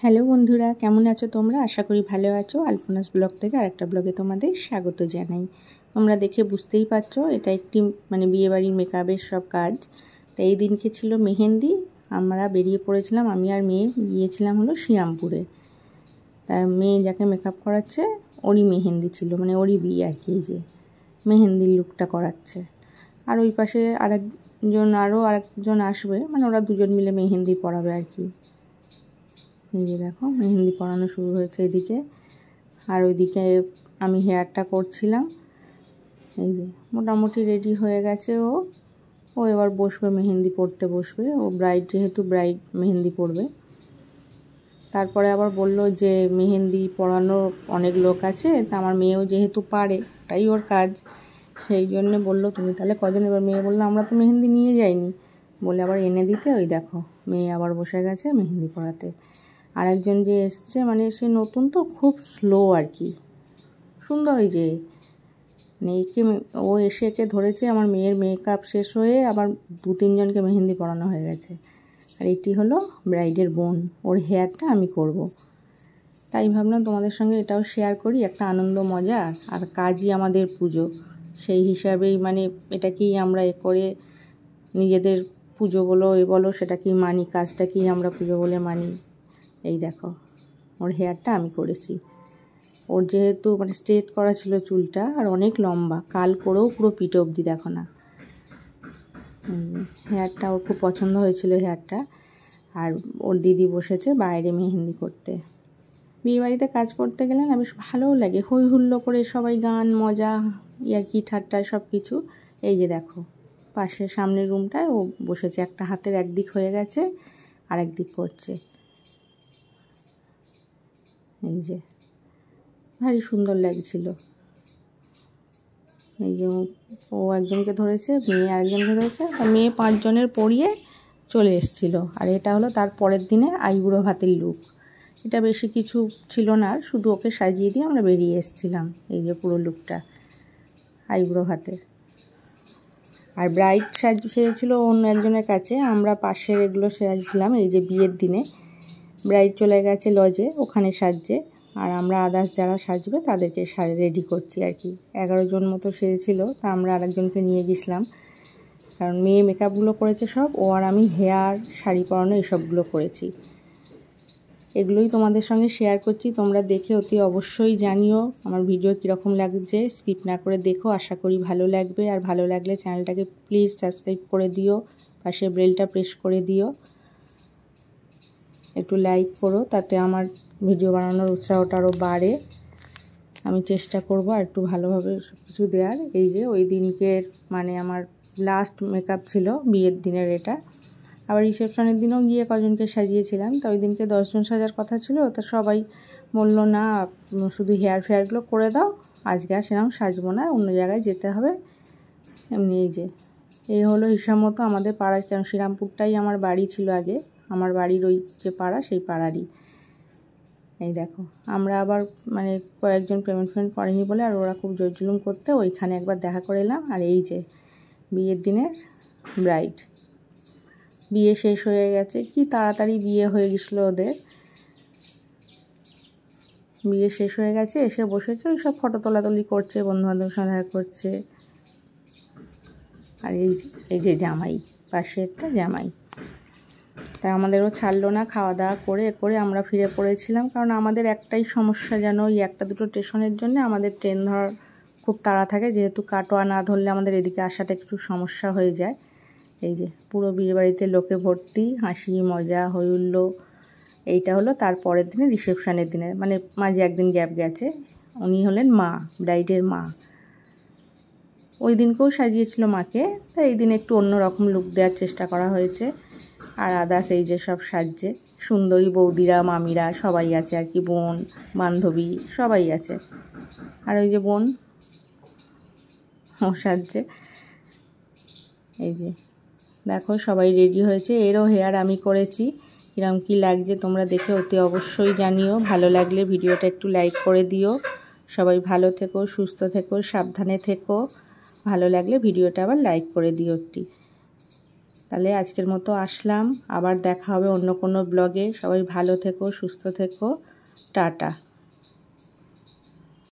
Hello বন্ধুরা, কেমন আছো তোমরা? আশা করি ভালো আছো। আলপনাস ব্লগ থেকে আরেকটা ব্লগে তোমাদের স্বাগত জানাই। তোমরা দেখে বুঝতেই পারছো এটা একটি বিয়েবাড়ির মেকআপের সব কাজ। তো এই দিনকে ছিল মেহেন্দি। আমরা বেরিয়ে পড়েছিলাম, আমি আর মেয়ে গিয়েছিলাম হলো শ্রীরামপুরে। তা মেয়ে যাকে মেকআপ করাচ্ছে ওরই মেহেন্দি ছিল, ওরই বিয়ে আর কি। এই যে মেহেন্দির লুকটা করাচ্ছে। আর ওই পাশে আরেকজন আসবে, ওরা দুজন মিলে মেহেন্দি পরাবে আর কি। এই যে দেখো মেহেন্দি পরানো শুরু হয়েছে এদিকে, আর ওইদিকে আমি হেয়ারটা করছিলাম। এই যে মোটামুটি রেডি হয়ে গেছে ও এবার বসবে, মেহেন্দি পরতে বসবে। ও ব্রাইড, যেহেতু ব্রাইড মেহেন্দি পরবে। তারপরে আবার বলল যে মেহেন্দি পরানো অনেক লোক আছে, তা আমার মেয়েও যেহেতু পারে, তাই ওর কাজ, সেই জন্য বললো তুমি তাহলে কজন। এবার মেয়ে বললো আমরা তো মেহেন্দি নিয়ে যাইনি, বলে আবার এনে দিতে। ওই দেখো মেয়ে আবার বসে গেছে মেহেন্দি পরাতে। আর একজন যে এসছে, সে নতুন তো, খুব স্লো আর কি, সুন্দর। ওই যে ও এসে একে ধরেছে। আমার মেয়ের মেকআপ শেষ হয়ে আবার 2-3 জনকে মেহেন্দি পরানো হয়ে গেছে। আর এটি হলো ব্রাইডের বোন, ওর হেয়ারটা আমি করব। তাই ভাবলাম তোমাদের সঙ্গে এটাও শেয়ার করি, একটা আনন্দ মজা। আর কাজই আমাদের পুজো, সেই হিসাবেই এটাকেই আমরা করে নিজেদের পুজো বলো সেটাকেই মানি, কাজটাকেই আমরা পুজো বলে মানি। এই দেখো ওর হেয়ারটা আমি করেছি। ওর যেহেতু স্ট্রেট করা ছিল চুলটা, আর অনেক লম্বা, কাল করেও পুরো পিঠে অবধি, দেখো না। হেয়ারটা ওর খুব পছন্দ হয়েছিল হেয়ারটা। আর ওর দিদি বসেছে বাইরে মেহেন্দি করতে। বিয়েবাড়িতে কাজ করতে গেলে না বেশ ভালোও লাগে, হই হুল্লো করে সবাই, গান মজা ইয়ার্কি ঠাট্টা সব কিছু। এই যে দেখো পাশে সামনের রুমটায় ও বসেছে, একটা হাতের একদিক হয়ে গেছে আর একদিক করছে। এই যে ভারী সুন্দর লাগছিল। এই যে ও একজনকে ধরেছে, মেয়ে আরেকজনকে ধরেছে। মেয়ে 5 জনের পরিয়ে চলে এসেছিল। আর এটা হলো তার পরের দিনে আইবুড়ো ভাতের লুক। এটা বেশি কিছু ছিল না, শুধু ওকে সাজিয়ে দিয়ে আমরা বেরিয়ে এসেছিলাম। এই যে পুরো লুকটা আইবুড়ো ভাতের। আর ব্রাইড সেজেছিল অন্য একজনের কাছে, আমরা পাশের এগুলো সাজছিলাম। এই যে বিয়ের দিনে ব্রাইড চলে গেছে লজে, ওখানে সাজছে। আর আমরা আদার্স যারা সাজবে তাদেরকে রেডি করছি আর কি। 11 জন মতো সেজেছিল, তা আমরা আরেকজনকে নিয়ে গেছিলাম, কারণ মেয়ে মেকআপগুলো করেছে সব, ও আর আমি হেয়ার, শাড়ি পরানো এসবগুলো করেছি। এগুলোই তোমাদের সঙ্গে শেয়ার করছি। তোমরা দেখে অতি অবশ্যই জানিও আমার ভিডিও কীরকম লাগছে। স্কিপ না করে দেখো, আশা করি ভালো লাগবে। আর ভালো লাগলে চ্যানেলটাকে প্লিজ সাবস্ক্রাইব করে দিও, পাশে বেলটা প্রেস করে দিও, একটু লাইক করো, তাতে আমার ভিডিও বানানোর উৎসাহটা আরও বাড়ে। আমি চেষ্টা করব আর একটু ভালোভাবে সব কিছু দেওয়ার। এই যে ওই দিনকের আমার লাস্ট মেকআপ ছিল বিয়ের দিনের এটা। আবার রিসেপশনের দিনেও গিয়ে কজনকে সাজিয়েছিলাম। তো ওই দিনকে 10 জন সাজার কথা ছিল, তো সবাই বললো না শুধু হেয়ার ফেয়ারগুলো করে দাও, আজকে আর সেরকম সাজবো না, অন্য জায়গায় যেতে হবে এমনি। এই হলো হিসাব মতো আমাদের পাড়ায়, কারণ শ্রীরামপুরটাই আমার বাড়ি ছিল আগে, আমার বাড়ির ওই যে পাড়া, সেই পাড়ারই। এই দেখো আমরা আবার কয়েকজন পেমেন্ট করেনি বলে, আর ওরা খুব জোর জুলুম করতে, ওইখানে একবার দেখা করে এলাম। আর এই যে বিয়ের দিনের ব্রাইড, বিয়ে শেষ হয়ে গেছে, কি তাড়াতাড়ি বিয়ে হয়ে গেছিলো ওদের। বিয়ে শেষ হয়ে গেছে, এসে বসেছে, ওই সব ফটো তোলাতুলি করছে, বন্ধুবান্ধবের সঙ্গে দেখা করছে। আর এই যে জামাই, পাশে একটা জামাই। তাই আমাদেরও ছাড়লো না, খাওয়া দাওয়া করে আমরা ফিরে পড়েছিলাম। কারণ আমাদের একটাই সমস্যা, যেন ওই 1-2 স্টেশনের জন্য আমাদের ট্রেন ধরার খুব তাড়া থাকে, যেহেতু কাটোয়া না ধরলে আমাদের এদিকে আসাটা একটু সমস্যা হয়ে যায়। এই যে পুরো বিয়েবাড়িতে লোকে ভর্তি, হাসি মজা হই হুল্লো। এইটা হলো তার পরের দিনে রিসেপশানের দিনে, মাঝে একদিন গ্যাপ গেছে। উনি হলেন মা, ব্রাইডের মা। ওই দিনকেও সাজিয়েছিল মাকে, তাই এই দিন একটু অন্যরকম লুক দেওয়ার চেষ্টা করা হয়েছে। আর আদার্স এই যে সব সাজছে, সুন্দরী বৌদিরা, মামিরা সবাই আছে আর কি, বোন বান্ধবী সবাই আছে। আর ওই যে বোন ও সাজছে। এই যে দেখো সবাই রেডি হয়েছে, এরও হেয়ার আমি করেছি। কিরম কী লাগছে তোমরা দেখে অতি অবশ্যই জানিও। ভালো লাগলে ভিডিওটা একটু লাইক করে দিও। সবাই ভালো থেকো, সুস্থ থেকো, সাবধানে থেকো। ভালো লাগলে ভিডিওটা আবার লাইক করে দিও একটি। তাহলে আজকের মতো আসলাম, আবার দেখা হবে অন্য কোনো ব্লগে। সবাই ভালো থেকো, সুস্থ থেকো, টাটা।